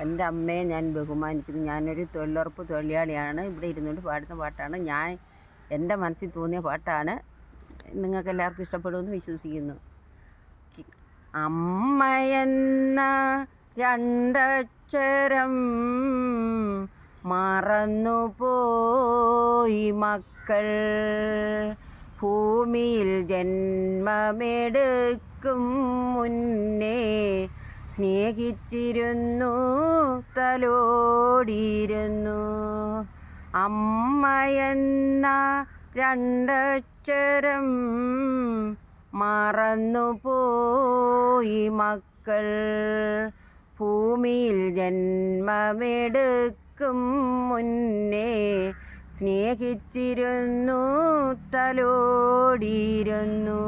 എൻ്റെ അമ്മയെ ഞാൻ ബഹുമാനിക്കുന്നു. ഞാനൊരു തൊഴിലുറപ്പ് തൊഴിലാളിയാണ്. ഇവിടെ ഇരുന്നുകൊണ്ട് പാടുന്ന പാട്ടാണ്. എൻ്റെ മനസ്സിൽ തോന്നിയ പാട്ടാണ്. നിങ്ങൾക്കെല്ലാവർക്കും ഇഷ്ടപ്പെടുമെന്ന് വിശ്വസിക്കുന്നു. അമ്മയെന്ന രണ്ടക്ഷരം മറന്നുപോയി മക്കൾ. ഭൂമിയിൽ ജന്മമെടുക്കും മുന്നേ സ്നേഹിച്ചിരുന്നു, തലോടിയിരുന്നു. അമ്മയെന്ന രണ്ടക്ഷരം മറന്നുപോയി മക്കൾ. ഭൂമിയിൽ ജന്മമെടുക്കും മുന്നേ സ്നേഹിച്ചിരുന്നു, തലോടിയിരുന്നു.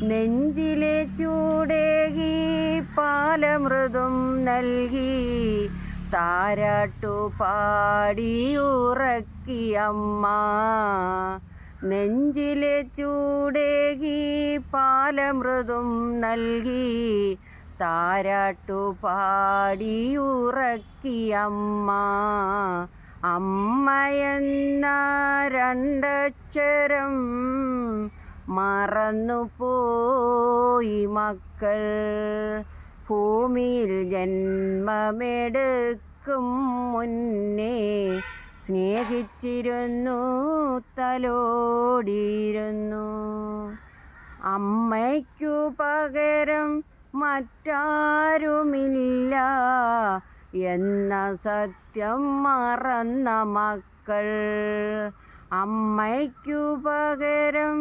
നെഞ്ചിലെ ചൂടേകി പാലമൃദും നൽകി താരാട്ടു പാടിയുറക്കിയമ്മ. നെഞ്ചിലെ ചൂടേകി പാലമൃദും നൽകി താരാട്ടു പാടിയുറക്കിയമ്മ. അമ്മയെന്ന രണ്ടക്ഷരം മറന്നുപോയി മക്കൾ. ഭൂമിയിൽ ജന്മമെടുക്കും മുന്നേ സ്നേഹിച്ചിരുന്നു, തലോടിയിരുന്നു. അമ്മയ്ക്കു പകരം മറ്റാരുമില്ല എന്ന സത്യം മറന്ന മക്കൾ. അമ്മയ്ക്കു പകരം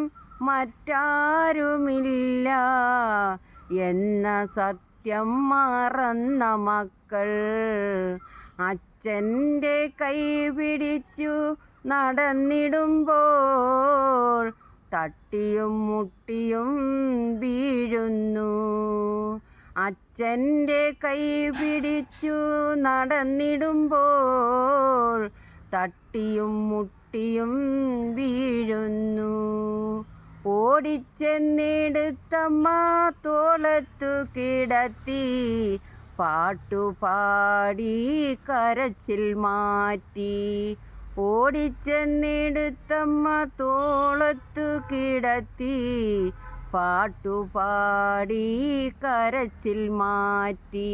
മറ്റാരുമില്ല എന്ന സത്യം മറന്ന മക്കൾ. അച്ഛൻ്റെ കൈ പിടിച്ചു നടന്നിടുമ്പോൾ തട്ടിയും മുട്ടിയും വീഴുന്നു. അച്ഛൻ്റെ കൈ പിടിച്ചു നടന്നിടുമ്പോൾ തട്ടിയും മുട്ടിയും വീഴുന്നു. ഓടിച്ചെന്നെടുത്തമ്മ തോളത്തു കിടത്തി പാട്ടുപാടി കരച്ചിൽ മാറ്റി. ഓടിച്ചെന്നെടുത്തമ്മ തോളത്തു കിടത്തി പാട്ടുപാടി കരച്ചിൽ മാറ്റി.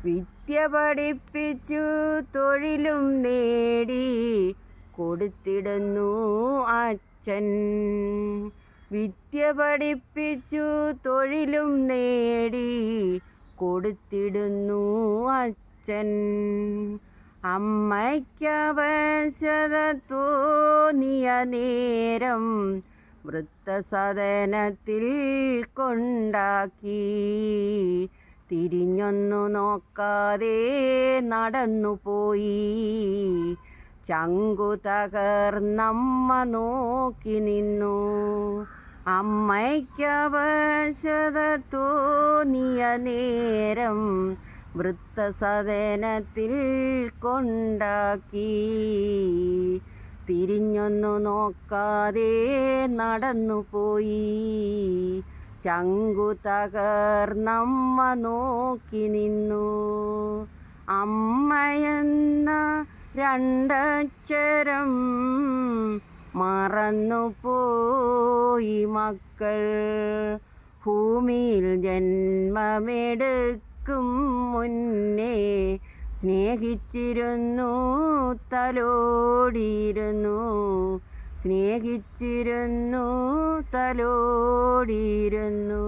വിദ്യ പഠിപ്പിച്ചു തൊഴിലും നേടി കൊടുത്തിടുന്നു അച്ഛൻ. വിദ്യ പഠിപ്പിച്ചു തൊഴിലും നേടി കൊടുത്തിടുന്നു അച്ഛൻ. അമ്മയ്ക്കവശത തോന്നിയ നേരം വൃദ്ധസദനത്തിൽ കൊണ്ടാക്കി. തിരിഞ്ഞൊന്നു നോക്കാതെ നടന്നുപോയി. ചങ്കു തകർന്നമ്മ നോക്കി നിന്നു. അമ്മയ്ക്കവശത തോന്നിയ നേരം വൃദ്ധസദനത്തിൽ കൊണ്ടാക്കി. തിരിഞ്ഞൊന്നു നോക്കാതെ നടന്നുപോയി. ചങ്കു തകർന്നമ്മ നോക്കി നിന്നു. അമ്മയെന്ന രണ്ടക്ഷരം മറന്നുപോയി മക്കൾ. ഭൂമിയിൽ ജന്മമെടുക്കും മുന്നേ സ്നേഹിച്ചിരുന്നു, തലോടിയിരുന്നു. സ്നേഹിച്ചിരുന്നു, തലോടിയിരുന്നു.